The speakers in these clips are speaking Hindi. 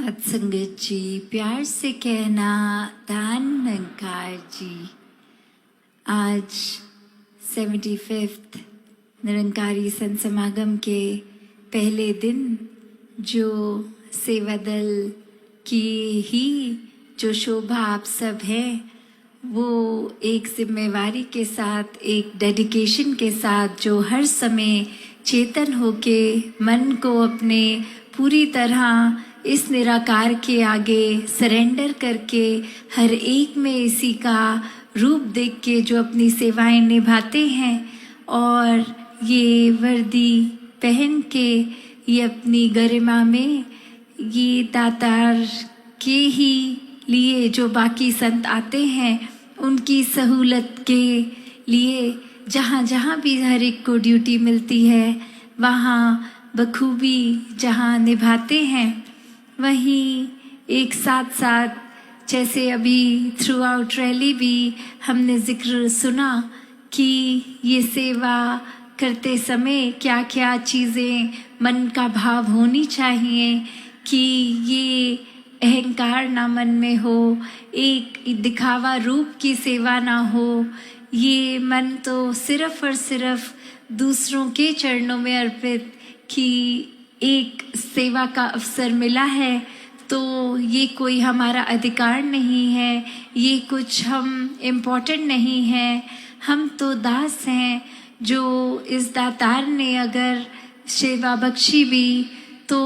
सत्संगत जी, प्यार से कहना दान निरंकार जी। आज 75th निरंकारी संत समागम के पहले दिन जो सेवा दल की ही जो शोभा आप सब हैं, वो एक जिम्मेवारी के साथ, एक डेडिकेशन के साथ जो हर समय चेतन होके मन को अपने पूरी तरह इस निराकार के आगे सरेंडर करके हर एक में इसी का रूप देख के जो अपनी सेवाएं निभाते हैं और ये वर्दी पहन के ये अपनी गरिमा में ये दातार के ही लिए जो बाकी संत आते हैं उनकी सहूलत के लिए जहाँ जहाँ भी हर एक को ड्यूटी मिलती है वहाँ बखूबी जहाँ निभाते हैं, वहीं एक साथ साथ जैसे अभी थ्रू आउट रैली भी हमने जिक्र सुना कि ये सेवा करते समय क्या क्या चीज़ें मन का भाव होनी चाहिए कि ये अहंकार ना मन में हो, एक दिखावा रूप की सेवा ना हो, ये मन तो सिर्फ और सिर्फ दूसरों के चरणों में अर्पित कि एक सेवा का अवसर मिला है तो ये कोई हमारा अधिकार नहीं है, ये कुछ हम इम्पोर्टेंट नहीं है, हम तो दास हैं। जो इस दातार ने अगर सेवा बख्शी भी तो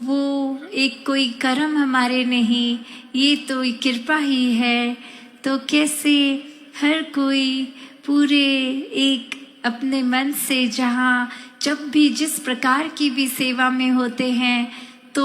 वो एक कोई कर्म हमारे नहीं, ये तो एक कृपा ही है। तो कैसे हर कोई पूरे एक अपने मन से जहाँ जब भी जिस प्रकार की भी सेवा में होते हैं तो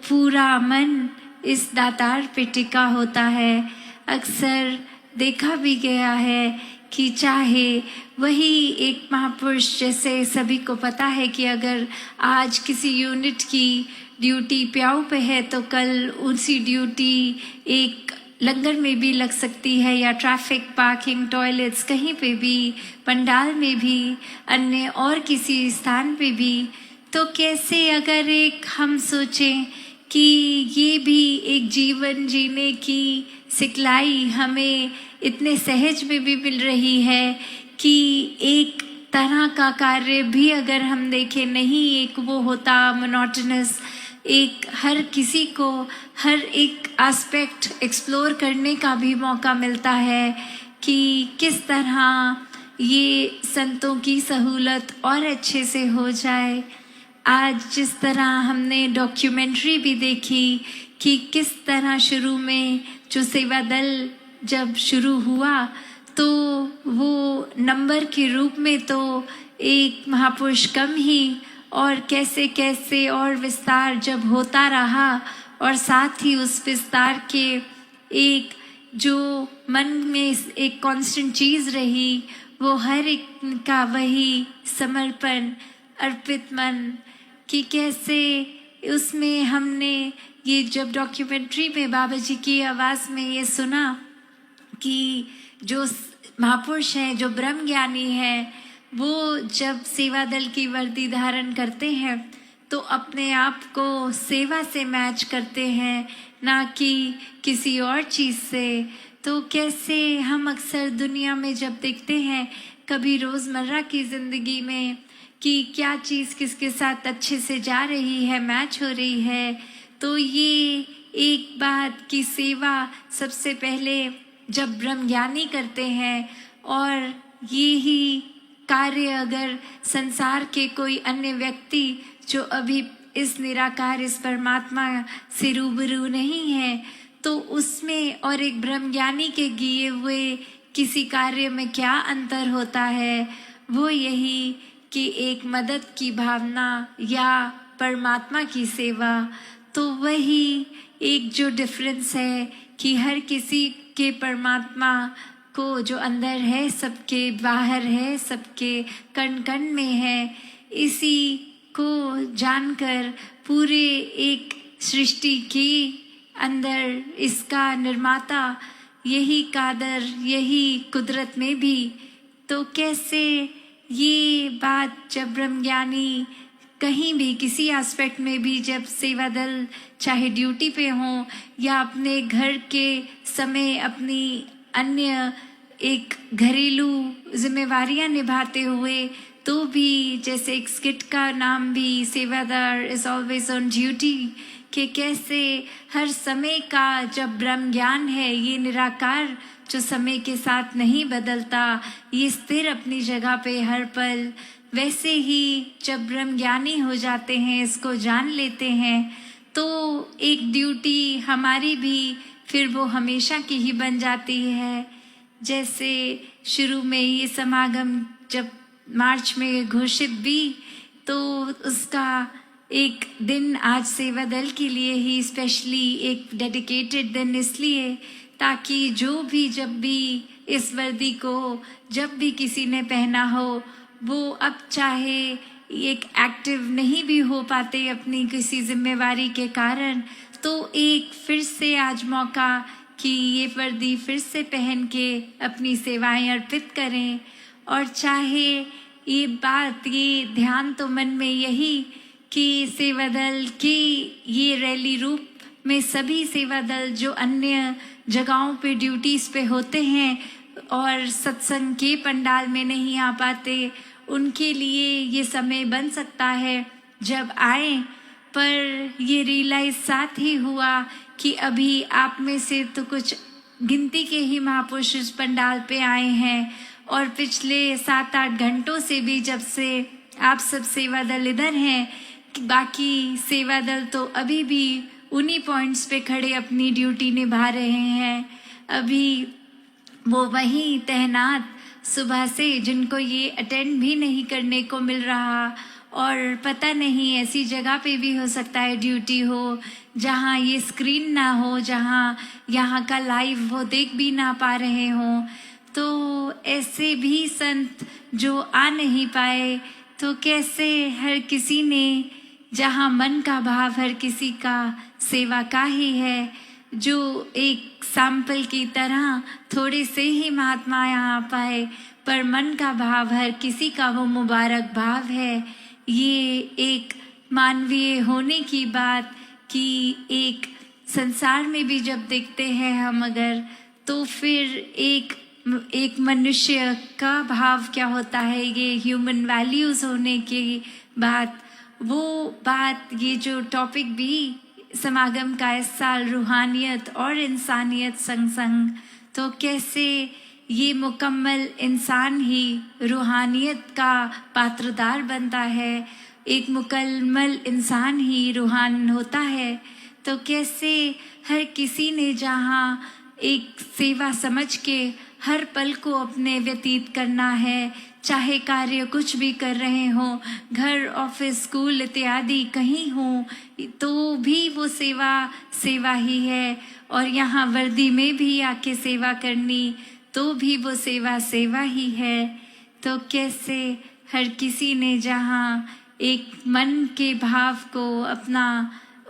पूरा मन इस दातार पे टिका होता है। अक्सर देखा भी गया है कि चाहे वही एक महापुरुष, जैसे सभी को पता है कि अगर आज किसी यूनिट की ड्यूटी प्याऊ पे है तो कल उसी ड्यूटी एक लंगर में भी लग सकती है या ट्रैफिक, पार्किंग, टॉयलेट्स, कहीं पे भी, पंडाल में भी, अन्य और किसी स्थान पे भी। तो कैसे अगर एक हम सोचें कि ये भी एक जीवन जीने की सिखलाई हमें इतने सहज में भी मिल रही है कि एक तरह का कार्य भी अगर हम देखें नहीं एक वो होता मोनोटोनस, एक हर किसी को हर एक एस्पेक्ट एक्सप्लोर करने का भी मौका मिलता है कि किस तरह ये संतों की सहूलत और अच्छे से हो जाए। आज जिस तरह हमने डॉक्यूमेंट्री भी देखी कि किस तरह शुरू में जो सेवा दल जब शुरू हुआ तो वो नंबर के रूप में तो एक महापुरुष कम ही, और कैसे कैसे और विस्तार जब होता रहा और साथ ही उस विस्तार के एक जो मन में एक कांस्टेंट चीज़ रही वो हर एक का वही समर्पण, अर्पित मन, कि कैसे उसमें हमने ये जब डॉक्यूमेंट्री में बाबा जी की आवाज़ में ये सुना कि जो महापुरुष हैं, जो ब्रह्म ज्ञानी हैं, वो जब सेवा दल की वर्दी धारण करते हैं तो अपने आप को सेवा से मैच करते हैं, ना कि किसी और चीज़ से। तो कैसे हम अक्सर दुनिया में जब देखते हैं कभी रोज़मर्रा की ज़िंदगी में कि क्या चीज़ किसके साथ अच्छे से जा रही है, मैच हो रही है, तो ये एक बात की सेवा सबसे पहले जब ब्रह्मज्ञानी करते हैं और ये ही कार्य अगर संसार के कोई अन्य व्यक्ति जो अभी इस निराकार, इस परमात्मा से रूबरू नहीं है, तो उसमें और एक ब्रह्मज्ञानी के किए हुए किसी कार्य में क्या अंतर होता है। वो यही कि एक मदद की भावना या परमात्मा की सेवा। तो वही एक जो डिफरेंस है कि हर किसी के परमात्मा को जो अंदर है, सबके बाहर है, सबके कण कण में है, इसी को जानकर पूरे एक सृष्टि के अंदर इसका निर्माता यही कादर, यही कुदरत में भी। तो कैसे ये बात जब ब्रह्मज्ञानी कहीं भी किसी एस्पेक्ट में भी जब सेवा दल चाहे ड्यूटी पे हो या अपने घर के समय अपनी अन्य एक घरेलू जिम्मेवारियां निभाते हुए, तो भी जैसे एक स्किट का नाम भी सेवादार इज ऑलवेज ऑन ड्यूटी, कि कैसे हर समय का जब ब्रह्म ज्ञान है, ये निराकार जो समय के साथ नहीं बदलता, ये स्थिर अपनी जगह पे हर पल, वैसे ही जब ब्रह्म ज्ञानी हो जाते हैं, इसको जान लेते हैं, तो एक ड्यूटी हमारी भी फिर वो हमेशा की ही बन जाती है। जैसे शुरू में ये समागम जब मार्च में घोषित भी, तो उसका एक दिन आज सेवा दल के लिए ही स्पेशली एक डेडिकेटेड दिन, इसलिए ताकि जो भी जब भी इस वर्दी को जब भी किसी ने पहना हो, वो अब चाहे एक एक्टिव नहीं भी हो पाते अपनी किसी जिम्मेवारी के कारण, तो एक फिर से आज मौका कि ये वर्दी फिर से पहन के अपनी सेवाएं अर्पित करें। और चाहे ये बात, ये ध्यान तो मन में यही कि सेवा दल की ये रैली रूप में सभी सेवा दल जो अन्य जगहों पे ड्यूटीज पे होते हैं और सत्संग के पंडाल में नहीं आ पाते, उनके लिए ये समय बन सकता है जब आए। पर ये रियलाइज साथ ही हुआ कि अभी आप में से तो कुछ गिनती के ही महापुरुष इस पंडाल पे आए हैं, और पिछले 7-8 घंटों से भी जब से आप सब सेवा दल इधर हैं, बाकी सेवा दल तो अभी भी उन्हीं पॉइंट्स पे खड़े अपनी ड्यूटी निभा रहे हैं। अभी वो वहीं तैनात सुबह से, जिनको ये अटेंड भी नहीं करने को मिल रहा, और पता नहीं ऐसी जगह पे भी हो सकता है ड्यूटी हो जहाँ ये स्क्रीन ना हो, जहाँ यहाँ का लाइव वो देख भी ना पा रहे हों। तो ऐसे भी संत जो आ नहीं पाए, तो कैसे हर किसी ने, जहाँ मन का भाव हर किसी का सेवा का ही है, जो एक सैंपल की तरह थोड़े से ही महात्मा यहाँ पाए, पर मन का भाव हर किसी का वो मुबारक भाव है। ये एक मानवीय होने की बात कि एक संसार में भी जब देखते हैं हम अगर, तो फिर एक मनुष्य का भाव क्या होता है, ये ह्यूमन वैल्यूज होने की बात, वो बात, ये जो टॉपिक भी समागम का इस साल रूहानियत और इंसानियत संग संग, तो कैसे ये मुकम्मल इंसान ही रूहानियत का पात्रदार बनता है, एक मुकम्मल इंसान ही रूहान होता है। तो कैसे हर किसी ने जहाँ एक सेवा समझ के हर पल को अपने व्यतीत करना है, चाहे कार्य कुछ भी कर रहे हों, घर ऑफिस स्कूल इत्यादि कहीं हो, तो भी वो सेवा ही है। और यहाँ वर्दी में भी आके सेवा करनी, तो भी वो सेवा ही है। तो कैसे हर किसी ने जहाँ एक मन के भाव को अपना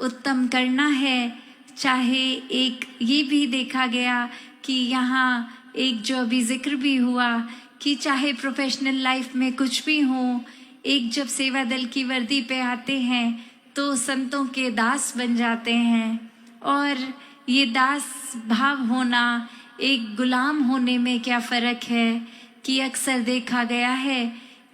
उत्तम करना है, चाहे एक ये भी देखा गया कि यहाँ एक जो अभी जिक्र भी हुआ कि चाहे प्रोफेशनल लाइफ में कुछ भी हो, एक जब सेवा दल की वर्दी पे आते हैं तो संतों के दास बन जाते हैं। और ये दास भाव होना, एक गुलाम होने में क्या फ़र्क है कि अक्सर देखा गया है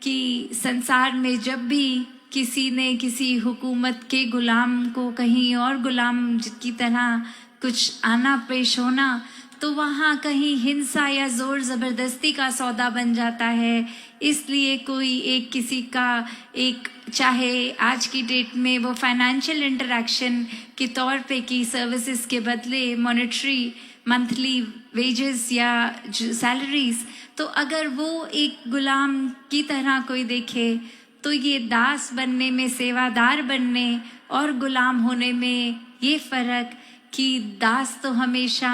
कि संसार में जब भी किसी ने किसी हुकूमत के गुलाम को कहीं और गुलाम की तरह कुछ आना पेश होना, तो वहाँ कहीं हिंसा या ज़ोर ज़बरदस्ती का सौदा बन जाता है। इसलिए कोई एक किसी का एक, चाहे आज की डेट में वो फाइनेंशियल इंटरैक्शन के तौर पे की सर्विसेज के बदले मॉनेटरी मंथली वेजेस या सैलरीज, तो अगर वो एक गुलाम की तरह कोई देखे, तो ये दास बनने में, सेवादार बनने और गुलाम होने में ये फ़र्क कि दास तो हमेशा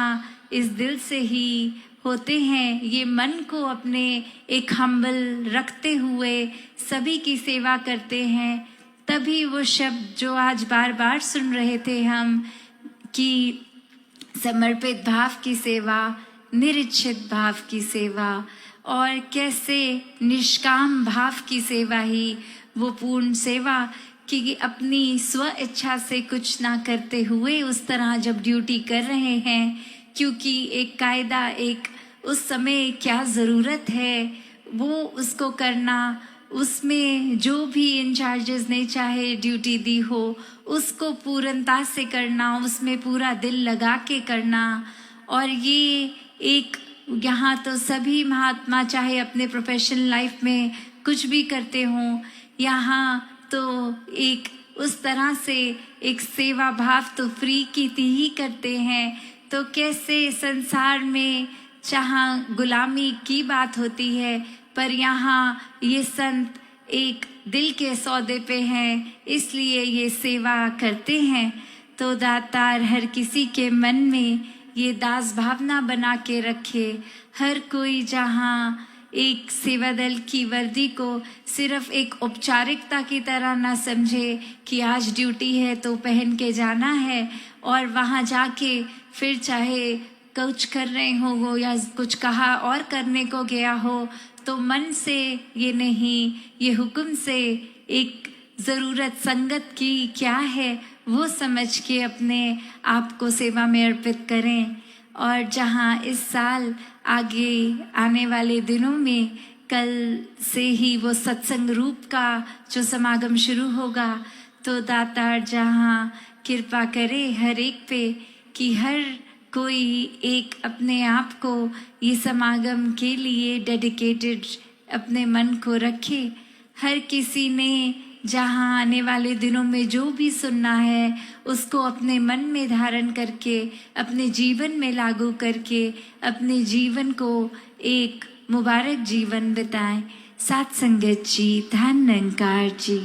इस दिल से ही होते हैं, ये मन को अपने एक हम्बल रखते हुए सभी की सेवा करते हैं। तभी वो शब्द जो आज बार बार सुन रहे थे हम कि समर्पित भाव की सेवा, निरीक्षित भाव की सेवा, और कैसे निष्काम भाव की सेवा ही वो पूर्ण सेवा कि अपनी स्व इच्छा से कुछ ना करते हुए उस तरह जब ड्यूटी कर रहे हैं, क्योंकि एक कायदा, एक उस समय क्या ज़रूरत है वो उसको करना, उसमें जो भी इंचार्जेस ने चाहे ड्यूटी दी हो उसको पूर्णता से करना, उसमें पूरा दिल लगा के करना। और ये एक यहाँ तो सभी महात्मा चाहे अपने प्रोफेशनल लाइफ में कुछ भी करते हों, यहाँ तो एक उस तरह से एक सेवा भाव तो फ्री की ही करते हैं। तो कैसे संसार में जहाँ गुलामी की बात होती है, पर यहाँ ये संत एक दिल के सौदे पे हैं, इसलिए ये सेवा करते हैं। तो दातार हर किसी के मन में ये दास भावना बना के रखे। हर कोई जहाँ एक सेवा दल की वर्दी को सिर्फ एक औपचारिकता की तरह ना समझे कि आज ड्यूटी है तो पहन के जाना है, और वहाँ जाके फिर चाहे कुछ कर रहे हो या कुछ कहा और करने को गया हो, तो मन से ये नहीं, ये हुक्म से एक ज़रूरत संगत की क्या है वो समझ के अपने आप को सेवा में अर्पित करें। और जहाँ इस साल आगे आने वाले दिनों में कल से ही वो सत्संग रूप का जो समागम शुरू होगा, तो दातार जहाँ कृपा करे हर एक पे कि हर कोई एक अपने आप को ये समागम के लिए डेडिकेटेड अपने मन को रखे। हर किसी ने जहाँ आने वाले दिनों में जो भी सुनना है उसको अपने मन में धारण करके अपने जीवन में लागू करके अपने जीवन को एक मुबारक जीवन बिताएं। साथ संगत जी, धन निरंकार जी।